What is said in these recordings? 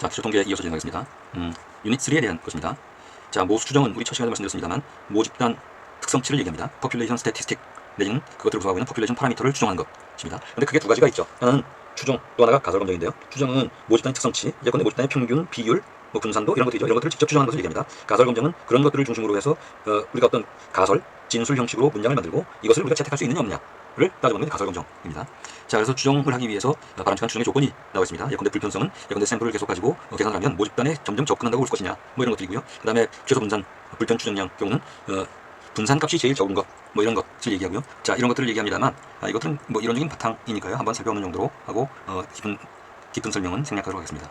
자, 기초 통계에 이어서 진행하겠습니다. 유닛 3에 대한 것입니다. 자, 모수 추정은 우리 첫 시간에 말씀드렸습니다만 모집단 특성치를 얘기합니다. population statistic 내지는 그것들을 구성하고 있는 population 파라미터를 추정하는 것입니다. 근데 그게 두 가지가 있죠. 하나는 추정, 또 하나가 가설 검정인데요. 추정은 모집단의 특성치, 예컨대 모집단의 평균, 비율, 뭐 분산도 이런 것들이죠. 이런 것들을 직접 추정하는 것을 얘기합니다. 가설 검정은 그런 것들을 중심으로 해서 우리가 어떤 가설, 진술 형식으로 문장을 만들고 이것을 우리가 채택할 수 있느냐 없느냐를 따져보는 게 가설 검정입니다. 자, 그래서 추정을 하기 위해서 바람직한 추정의 조건이 나와 있습니다. 예컨대 불편성은 예컨대 샘플을 계속 가지고 계산을 하면 모집단에 점점 접근한다고 볼 것이냐 뭐 이런 것들이고요. 그 다음에 최소 분산 불편 추정량 경우는 분산값이 제일 적은 것 뭐 이런 것을 얘기하고요. 자, 이런 것들을 얘기합니다만 이것들은 뭐 이론적인 바탕이니까요. 한번 살펴보는 정도로 하고 깊은 설명은 생략하도록 하겠습니다.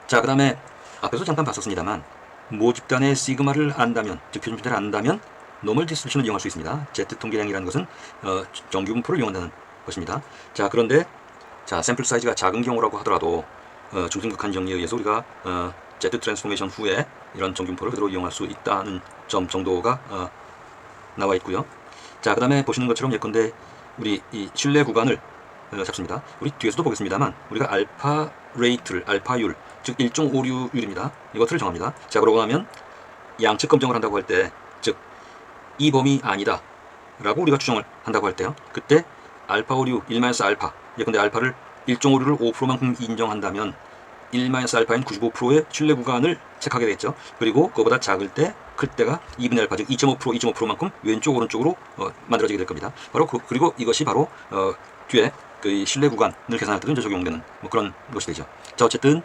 자, 그 다음에 앞에서 잠깐 봤었습니다만 모집단의 시그마를 안다면, 즉 표준 편차를 안다면 노멀 디스트리뷰션을 이용할 수 있습니다. Z 통계량이라는 것은 정규 분포를 이용한다는 것입니다. 자, 그런데 자, 샘플 사이즈가 작은 경우라고 하더라도 중심극한 정리에 의해서 우리가 Z 트랜스포메이션 후에 이런 정규 분포를 그대로 이용할 수 있다는 점 정도가 나와 있고요. 자, 그 다음에 보시는 것처럼 예컨대 우리 이 신뢰 구간을 잡습니다. 우리 뒤에서도 보겠습니다만 우리가 알파 레이트를, 알파율, 즉 1.56율입니다. 이것들을 정합니다. 자, 그러고 나면 양측 검정을 한다고 할 때, 즉 이 범위 아니다 라고 우리가 추정을 한다고 할 때요, 그때 알파 오류 1-알파, 예컨대 알파를 1.56를 5%만큼 인정한다면 1-알파인 95%의 신뢰 구간을 체크하게 되겠죠. 그리고 그거보다 작을 때, 클 때가 2분의 알파, 즉 2.5%만큼 왼쪽 오른쪽으로 만들어지게 될 겁니다. 바로 그리고 이것이 바로 뒤에 그 신뢰 구간을 계산할 때도 이제 적용되는 뭐 그런 것이 되죠. 자, 어쨌든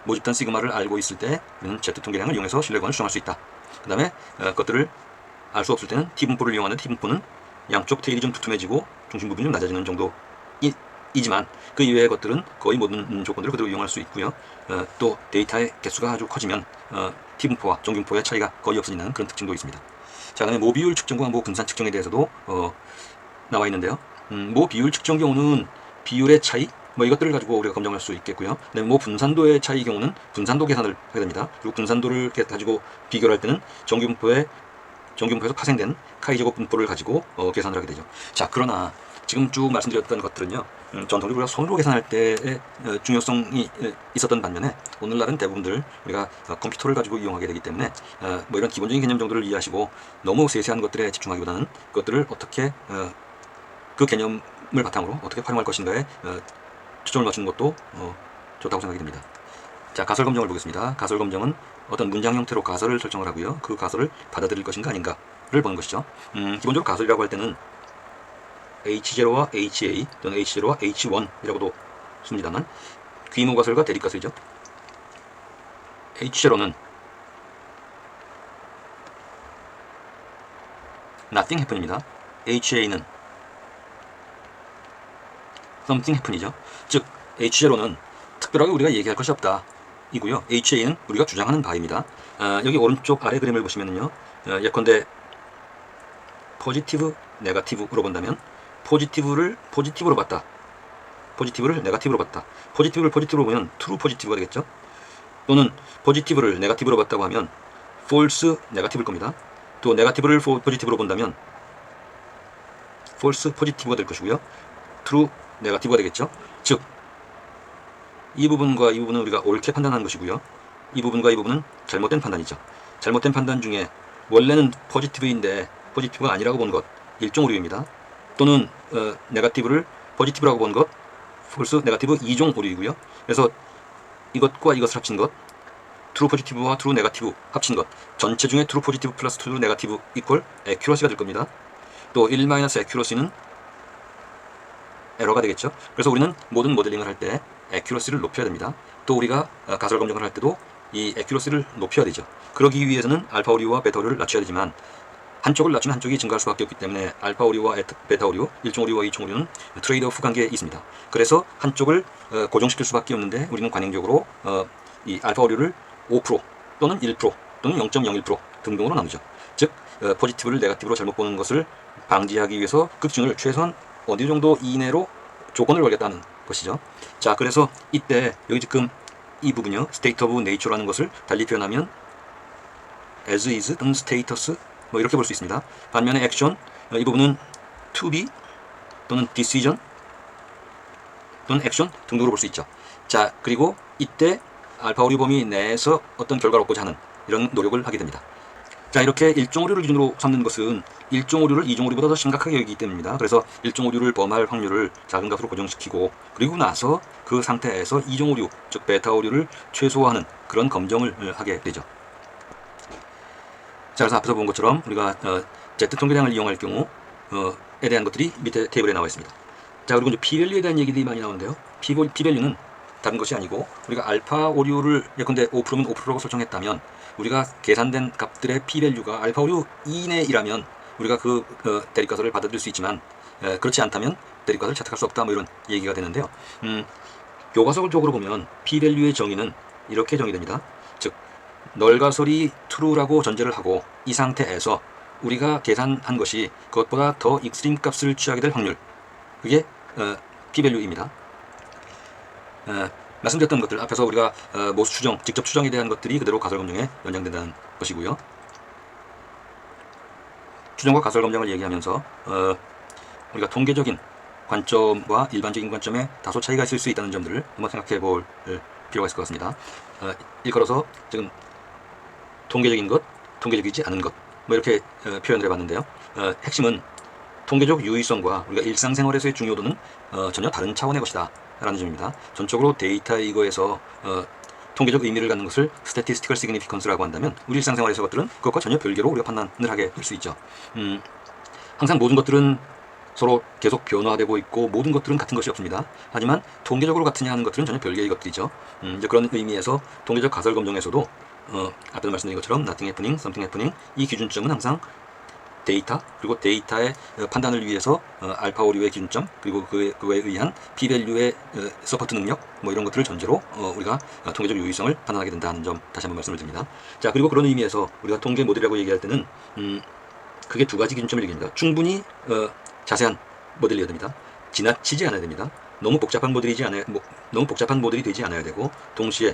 모집단 시그마를 알고 있을 때 우리는 Z 통계량을 이용해서 신뢰 구간을 추정할 수 있다. 그 다음에 그것들을 알 수 없을 때는 T분포를 이용하는 T분포는 양쪽 테일이 좀 두툼해지고 중심 부분이 좀 낮아지는 정도이지만 그 이외의 것들은 거의 모든 조건들을 그대로 이용할 수 있고요. 또 데이터의 개수가 아주 커지면 T분포와 정규분포의 차이가 거의 없어지는 그런 특징도 있습니다. 자, 그다음에 모비율 측정과 모분산 측정에 대해서도 나와 있는데요. 모비율 측정 경우는 비율의 차이 뭐 이것들을 가지고 우리가 검정할 수 있겠고요. 그다음에 모 분산도의 차이 경우는 분산도 계산을 하게 됩니다. 그리고 분산도를 가지고 비교를 할 때는 정규분포에서 파생된 카이제곱 분포를 가지고 계산을 하게 되죠. 자, 그러나 지금 쭉 말씀드렸던 것들은요, 전통적으로 우리가 손으로 계산할 때의 중요성이 있었던 반면에 오늘날은 대부분들 우리가 컴퓨터를 가지고 이용하게 되기 때문에 뭐 이런 기본적인 개념 정도를 이해하시고 너무 세세한 것들에 집중하기보다는 그것들을 어떻게 그 개념을 바탕으로 어떻게 활용할 것인가에 초점을 맞추는 것도 좋다고 생각이 듭니다. 자, 가설 검정을 보겠습니다. 가설 검정은 어떤 문장 형태로 가설을 설정을 하고요. 그 가설을 받아들일 것인가 아닌가를 보는 것이죠. 기본적으로 가설이라고 할 때는 H0와 HA 또는 H0와 H1이라고도 씁니다만 귀모 가설과 대립 가설이죠. H0는 nothing happen입니다. HA는 something happen이죠. 즉 H0는 특별하게 우리가 얘기할 것이 없다 이고요. HA는 우리가 주장하는 바입니다. 여기 오른쪽 아래 그림을 보시면요, 예컨대 포지티브, 네거티브로 본다면 포지티브를 포지티브로 봤다, 포지티브를 네거티브로 봤다, 포지티브를 포지티브로 보면 트루 포지티브가 되겠죠. 또는 포지티브를 네거티브로 봤다고 하면 false 네거티브일 겁니다. 또 네거티브를 포지티브로 본다면 false 포지티브가 될 것이고요. true 네거티브가 되겠죠. 즉 이 부분과 이 부분은 우리가 옳게 판단하는 것이고요. 이 부분과 이 부분은 잘못된 판단이죠. 잘못된 판단 중에 원래는 포지티브인데 포지티브가 아니라고 본 것, 일종 오류입니다. 또는 네거티브를 포지티브라고 본 것, 폴스 네거티브 2종 오류이고요. 그래서 이것과 이것을 합친 것, 트루 포지티브와 트루 네거티브 합친 것, 전체 중에 트루 포지티브 플러스 트루 네거티브 이퀄 에큐러시가 될 겁니다. 또 1 에큐러시는 에러가 되겠죠. 그래서 우리는 모든 모델링을 할 때 에큐러시를 높여야 됩니다. 또 우리가 가설 검정을 할 때도 이 에큐러시를 높여야 되죠. 그러기 위해서는 알파 오류와 베타 오류를 낮춰야 되지만 한쪽을 낮추면 한쪽이 증가할 수밖에 없기 때문에 알파 오류와 베타 오류, 1종 오류와 2종 오류는 트레이드 오프 관계에 있습니다. 그래서 한쪽을 고정시킬 수밖에 없는데 우리는 관행적으로 이 알파 오류를 5% 또는 1% 또는 0.01% 등등으로 나누죠. 즉 포지티브를 네거티브로 잘못 보는 것을 방지하기 위해서 극중을 최소한 어느 정도 이내로 조건을 걸겠다는 것이죠. 자, 그래서 이때 여기 지금 이 부분이요, state of nature라는 것을 달리 표현하면 as is 또는 status 뭐 이렇게 볼 수 있습니다. 반면에 action 이 부분은 to be 또는 decision 또는 action 등등으로 볼 수 있죠. 자, 그리고 이때 알파 오류 범위 내에서 어떤 결과를 얻고자 하는 이런 노력을 하게 됩니다. 자, 이렇게 일종 오류를 기준으로 삼는 것은 일종 오류를 이종 오류보다 더 심각하게 여기기 때문입니다. 그래서 일종 오류를 범할 확률을 작은 값으로 고정시키고 그리고 나서 그 상태에서 이종 오류, 즉 베타 오류를 최소화하는 그런 검정을 하게 되죠. 자, 그래서 앞에서 본 것처럼 우리가 Z 통계량을 이용할 경우에 대한 것들이 밑에 테이블에 나와 있습니다. 자, 그리고 이제 P-밸류에 대한 얘기들이 많이 나오는데요. P-밸류는 다른 것이 아니고 우리가 알파 오류를 예컨대 5%면 5%라고 설정했다면 우리가 계산된 값들의 P-밸류가 알파 오류 이내이라면 우리가 그 대립가설을 받아들일 수 있지만 그렇지 않다면 대립가설을 채택할 수 없다, 뭐 이런 얘기가 되는데요. 교과서적으로 보면 P-밸류의 정의는 이렇게 정의됩니다. 즉 널가설이 true라고 전제를 하고 이 상태에서 우리가 계산한 것이 그것보다 더 익스트림 값을 취하게 될 확률, 그게 P-밸류입니다. 말씀드렸던 것들 앞에서 우리가 모수 추정, 직접 추정에 대한 것들이 그대로 가설 검정에 연장된다는 것이고요. 추정과 가설 검정을 얘기하면서 우리가 통계적인 관점과 일반적인 관점에 다소 차이가 있을 수 있다는 점들을 한번 생각해 볼 필요가 있을 것 같습니다. 일컬어서 지금 통계적인 것, 통계적이지 않은 것, 뭐 이렇게 표현을 해봤는데요. 핵심은 통계적 유의성과 우리가 일상생활에서의 중요도는 전혀 다른 차원의 것이다 라는 점입니다. 전적으로 데이터 이거에서 통계적 의미를 갖는 것을 statistical significance라고 한다면 우리 일상생활에서 것들은 그것과 전혀 별개로 우리가 판단을 하게 될 수 있죠. 항상 모든 것들은 서로 계속 변화되고 있고 모든 것들은 같은 것이 없습니다. 하지만 통계적으로 같으냐 하는 것들은 전혀 별개의 것들이죠. 이제 그런 의미에서 통계적 가설 검정에서도 앞에서 말씀드린 것처럼 nothing happening, something happening, 이 기준점은 항상 데이터, 그리고 데이터의 판단을 위해서 알파 오류의 기준점, 그리고 그에 의한 P-밸류의 서포트 능력, 뭐 이런 것들을 전제로 우리가 통계적 유의성을 판단하게 된다는 점 다시 한번 말씀을 드립니다. 자, 그리고 그런 의미에서 우리가 통계 모델이라고 얘기할 때는 그게 두 가지 기준점을 얘기합니다. 충분히 자세한 모델이어야 됩니다. 지나치지 않아야 됩니다. 너무 복잡한 모델이 되지 않아야 되고 동시에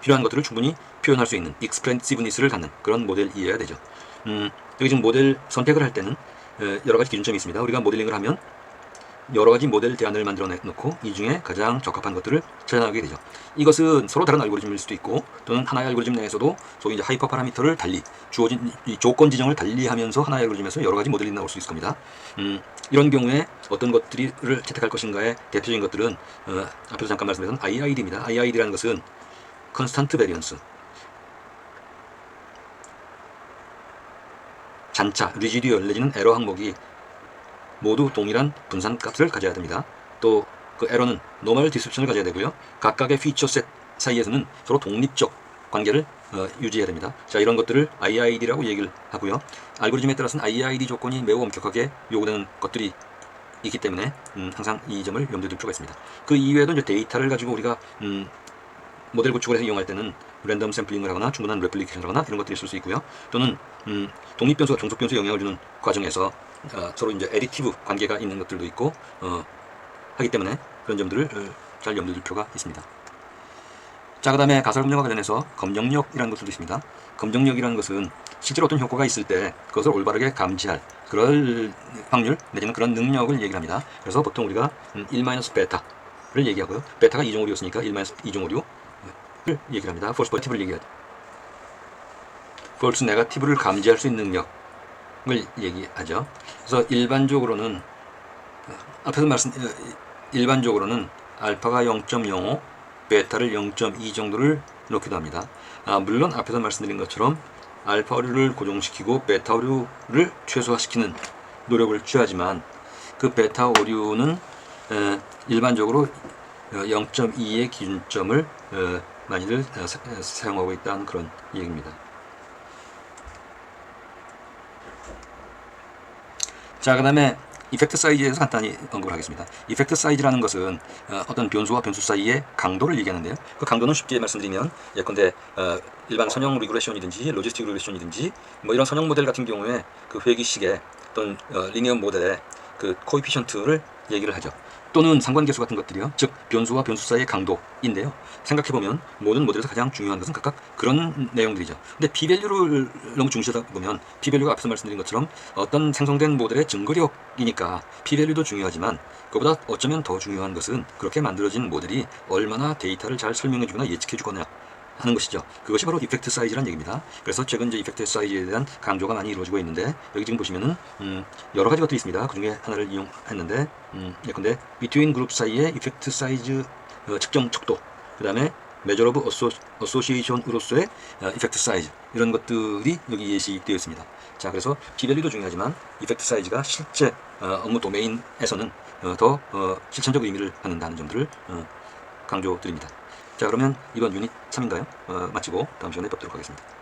필요한 것들을 충분히 표현할 수 있는 expressiveness를 갖는 그런 모델이어야 되죠. 여기 지금 모델 선택을 할 때는 여러 가지 기준점이 있습니다. 우리가 모델링을 하면 여러 가지 모델 대안을 만들어 놓고 이 중에 가장 적합한 것들을 찾아나가게 되죠. 이것은 서로 다른 알고리즘일 수도 있고 또는 하나의 알고리즘 내에서도 소위 이제 하이퍼 파라미터를 달리 주어진 이 조건 지정을 달리하면서 하나의 알고리즘에서 여러 가지 모델이 나올 수 있을 겁니다. 이런 경우에 어떤 것들을 채택할 것인가의 대표적인 것들은 앞에서 잠깐 말씀드렸던 IID입니다. IID라는 것은 Constant Variance, 잔차, 리지듀얼 내지는 에러 항목이 모두 동일한 분산값을 가져야 됩니다. 또 그 에러는 노멀 디스트립션을 가져야 되고요. 각각의 피처셋 사이에서는 서로 독립적 관계를 유지해야 됩니다. 자, 이런 것들을 IID라고 얘기를 하고요. 알고리즘에 따라서는 IID 조건이 매우 엄격하게 요구되는 것들이 있기 때문에 항상 이 점을 염두에 둘 필요가 있습니다. 그 이외에도 이제 데이터를 가지고 우리가 모델 구축을 해서 이용할 때는 랜덤 샘플링을 하거나 충분한 레플리케이션을 하거나 이런 것들이 있을 수 있고요. 또는 독립변수가 종속변수에 영향을 주는 과정에서 서로 이제 에디티브 관계가 있는 것들도 있고 하기 때문에 그런 점들을 잘 염두에 둘 필요가 있습니다. 자, 그 다음에 가설 검정과 관련해서 검정력이라는 것들도 있습니다. 검정력이라는 것은 실제로 어떤 효과가 있을 때 그것을 올바르게 감지할 그럴 확률 내지는 그런 능력을 얘기를 합니다. 그래서 보통 우리가 1-베타를 얘기하고요. 베타가 이종 오류였으니까 1-이종 오류를 얘기를 합니다. false positive를 얘기하죠. false negative를 감지할 수 있는 능력을 얘기하죠. 그래서 일반적으로는 일반적으로는 알파가 0.05, 베타를 0.2 정도를 놓기도 합니다. 물론 앞에서 말씀드린 것처럼 알파 오류를 고정시키고 베타 오류를 최소화시키는 노력을 취하지만 그 베타 오류는 일반적으로 0.2의 기준점을 많이들 사용하고 있다는 그런 얘기입니다. 자, 그 다음에 이펙트 사이즈에 대해서 간단히 언급을 하겠습니다. 이펙트 사이즈라는 것은 어떤 변수와 변수 사이의 강도를 얘기하는데요. 그 강도는 쉽게 말씀드리면 예컨대 일반 선형 리그레션이든지 로지스틱 리그레션이든지 뭐 이런 선형 모델 같은 경우에 그 회귀식의 어떤 리니어 모델의 그 코에피션트를 얘기를 하죠. 또는 상관계수 같은 것들이요. 즉 변수와 변수 사이의 강도인데요. 생각해보면 모든 모델에서 가장 중요한 것은 각각 그런 내용들이죠. 근데 p-value를 너무 중시하다 보면 p-value가 앞에서 말씀드린 것처럼 어떤 생성된 모델의 증거력이니까 p-value도 중요하지만 그보다 어쩌면 더 중요한 것은 그렇게 만들어진 모델이 얼마나 데이터를 잘 설명해주거나 예측해주거나 하는 것이죠. 그것이 바로 이펙트 사이즈란 얘기입니다. 그래서 최근 이제 이펙트 사이즈에 대한 강조가 많이 이루어지고 있는데 여기 지금 보시면은 여러 가지 것들이 있습니다. 그 중에 하나를 이용했는데 예컨대 between 그룹 사이의 이펙트 사이즈 측정 척도, 그 다음에 measure of association으로서의 이펙트 사이즈, 이런 것들이 여기 예시되어 있습니다. 자, 그래서 p-value도 중요하지만 이펙트 사이즈가 실제 업무 도메인에서는 더 실천적 의미를 갖는다는 점들을 강조드립니다. 자, 그러면 이번 유닛 3인가요? 마치고 다음 시간에 뵙도록 하겠습니다.